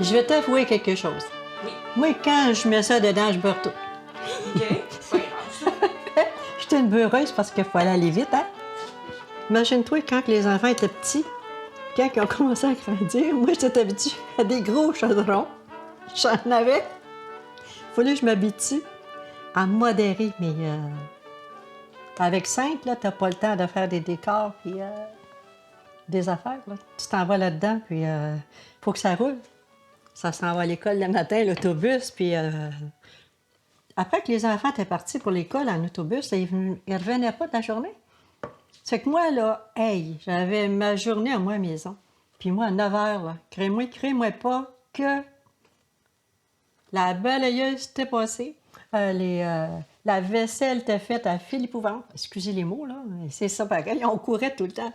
Je vais t'avouer quelque chose. Oui. Moi, quand je mets ça dedans, je beurre tout. OK. C'est pas grave. J'étais une beurreuse parce qu'il fallait aller vite, hein? Imagine-toi quand les enfants étaient petits, quand ils ont commencé à grandir, moi, j'étais habituée à des gros chaudrons. J'en avais. Il fallait que je m'habitue à modérer, mais avec 5, là, t'as pas le temps de faire des décors puis des affaires, là. Tu t'en vas là-dedans, puis faut que ça roule. Ça s'en va à l'école le matin, l'autobus, puis après que les enfants étaient partis pour l'école en autobus, là, ils ne revenaient pas de la journée. C'est que moi, là, hey, j'avais ma journée à moi à la maison. Puis moi, à 9 h, là, crée-moi pas que la balayeuse était passée, la vaisselle était faite à fil épouvante. Excusez les mots, là, mais c'est ça pareil, on courait tout le temps.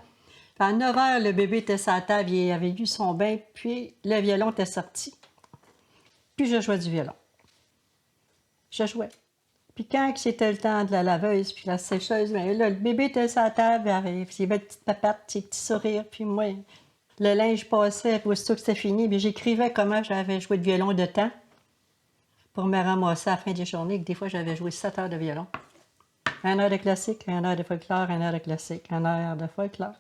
Puis à 9 h, le bébé était sur la table, il avait eu son bain, puis le violon était sorti. Puis je jouais du violon. Je jouais. Puis quand c'était le temps de la laveuse puis la sécheuse, bien là, le bébé était sur la table, puis il avait une petite papate, ses petits sourires, puis moi, le linge passait, puis aussitôt que c'était fini, puis j'écrivais comment j'avais joué de violon de temps pour me ramasser à la fin des journées, que des fois, j'avais joué 7 heures de violon. 1 heure de classique, 1 heure de folklore, 1 heure de classique, 1 heure de folklore.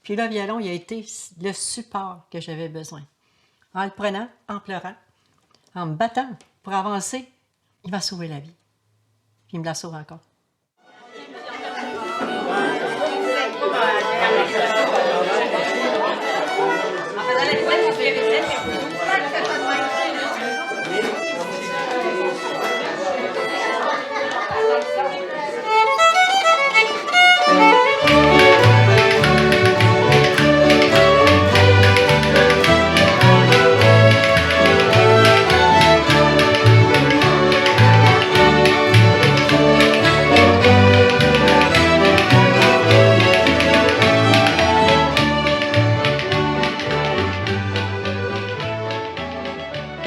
Puis le violon, il a été le support que j'avais besoin. En le prenant, en pleurant, en me battant pour avancer, il m'a sauvé la vie. Puis il me la sauve encore.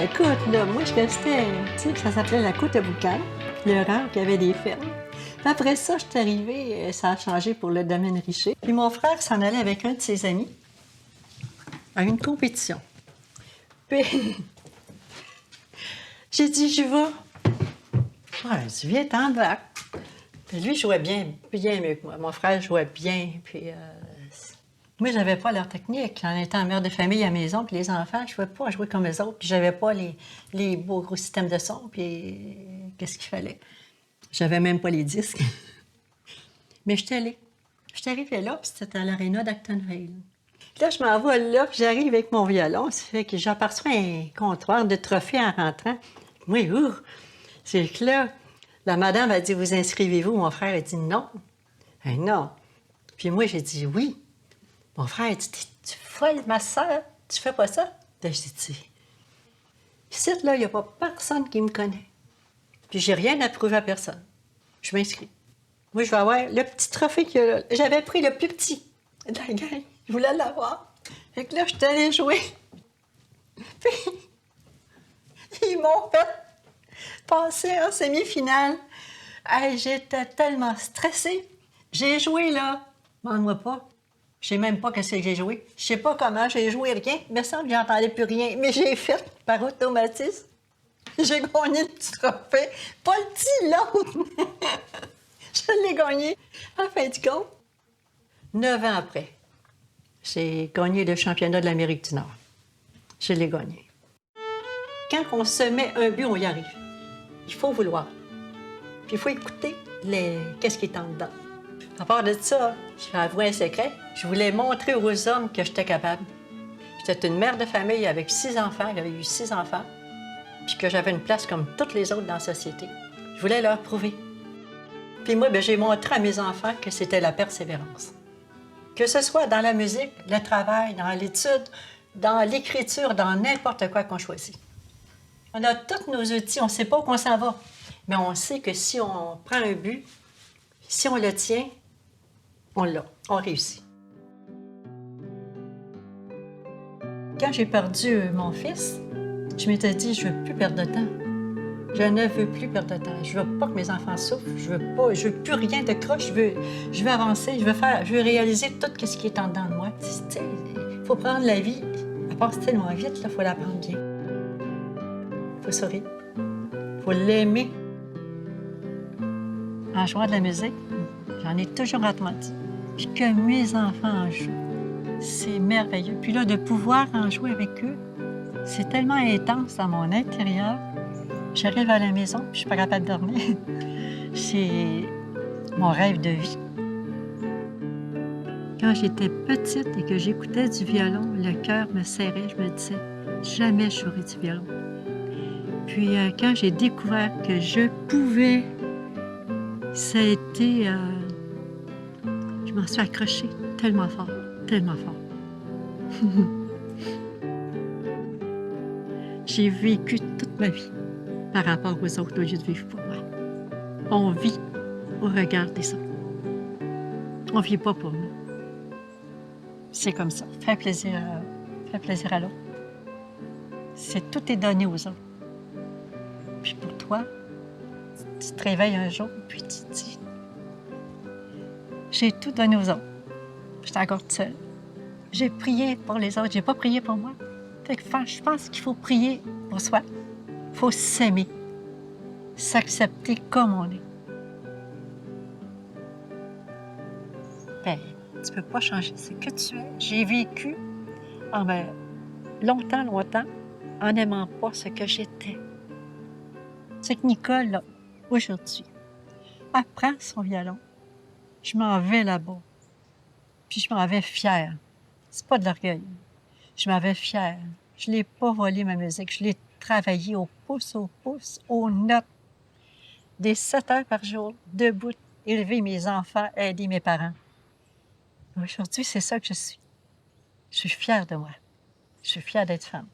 Écoute, là, moi, je restais, tu sais, ça s'appelait la Côte à Boucan, le rang qui avait des fermes. Puis après ça, je suis arrivée, ça a changé pour le domaine Richer. Puis mon frère s'en allait avec un de ses amis à une compétition. Puis j'ai dit, j'y vais. Ouais, je viens t'en bac. Puis lui jouait bien mieux que moi. Mon frère jouait bien, puis moi, j'avais pas leur technique. En étant mère de famille à la maison, puis les enfants, je ne pouvais pas jouer comme eux autres, puis j'avais pas les beaux gros systèmes de son, puis qu'est-ce qu'il fallait? J'avais même pas les disques. Mais je suis allée. Je suis arrivée là, puis c'était à l'aréna d'Actonville. Puis là, je m'en vais là, puis j'arrive avec mon violon. Ça fait que j'aperçois un comptoir de trophées en rentrant. Moi, c'est que là, la madame a dit, vous inscrivez-vous? Mon frère a dit non. Non. Puis moi, j'ai dit oui. Mon frère a dit, tu folle, ma soeur, tu fais pas ça? Là, j'ai dit, ici, là, il n'y a pas personne qui me connaît. Puis j'ai rien à prouver à personne. Je m'inscris. Moi, je vais avoir le petit trophée qu'il y a là. J'avais pris le plus petit de la gang. Je voulais l'avoir. Fait que là, je suis allée jouer. Puis, ils m'ont fait passer en semi-finale. Hey, j'étais tellement stressée. J'ai joué, là, demande-moi pas. Je sais même pas qu'est-ce que j'ai joué. Je sais pas comment, j'ai joué rien. Il me semble que j'entendais plus rien. Mais j'ai fait par automatisme. J'ai gagné le petit trophée. Pas le petit, l'autre. Je l'ai gagné. En fin de compte, 9 ans après, j'ai gagné le championnat de l'Amérique du Nord. Je l'ai gagné. Quand on se met un but, on y arrive. Il faut vouloir. Puis il faut écouter qu'est-ce qui est en dedans. À part de ça, je vais avouer un secret. Je voulais montrer aux hommes que j'étais capable. J'étais une mère de famille avec 6 enfants. J'avais eu 6 enfants. Puis que j'avais une place comme toutes les autres dans la société. Je voulais leur prouver. Puis moi, j'ai montré à mes enfants que c'était la persévérance. Que ce soit dans la musique, le travail, dans l'étude, dans l'écriture, dans n'importe quoi qu'on choisit. On a tous nos outils, on ne sait pas où on s'en va. Mais on sait que si on prend un but, si on le tient, on l'a, on réussit. Quand j'ai perdu mon fils, je m'étais dit, je ne veux plus perdre de temps. Je ne veux plus perdre de temps. Je ne veux pas que mes enfants souffrent. Je veux plus rien de croche. Je veux avancer. Je veux réaliser tout ce qui est en dedans de moi. Il faut prendre la vie. Elle passe tellement vite, il faut la prendre bien. faut sourire. Faut l'aimer. En jouant de la musique, j'en ai toujours entendu. Puis que mes enfants en jouent, c'est merveilleux. Puis là, de pouvoir en jouer avec eux, c'est tellement intense dans mon intérieur. J'arrive à la maison, puis je suis pas capable de dormir. C'est mon rêve de vie. Quand j'étais petite et que j'écoutais du violon, le cœur me serrait. Je me disais, jamais je jouerai du violon. Puis quand j'ai découvert que je pouvais, ça a été... je m'en suis accrochée tellement fort, tellement fort. J'ai vécu toute ma vie par rapport aux autres au lieu de vivre pour moi. On vit au regard des autres. On ne vit pas pour nous. C'est comme ça. Faire plaisir à l'autre. C'est tout est donné aux autres. Puis pour toi, tu te réveilles un jour, puis tu te dis, j'ai tout donné aux autres. J'étais encore toute seule. J'ai prié pour les autres, j'ai pas prié pour moi. Fait que je pense qu'il faut prier pour soi. Il faut s'aimer, s'accepter comme on est. Ben, tu peux pas changer ce que tu es. J'ai vécu longtemps en n'aimant pas ce que j'étais. C'est que Nicole, là, aujourd'hui, apprend son violon. Je m'en vais là-bas. Puis je m'en vais fière. C'est pas de l'orgueil. Je m'en vais fière. Je l'ai pas volé, ma musique. Je l'ai travaillée au pouce, aux notes. Des 7 heures par jour, debout, élever mes enfants, aider mes parents. Aujourd'hui, c'est ça que je suis. Je suis fière de moi. Je suis fière d'être femme.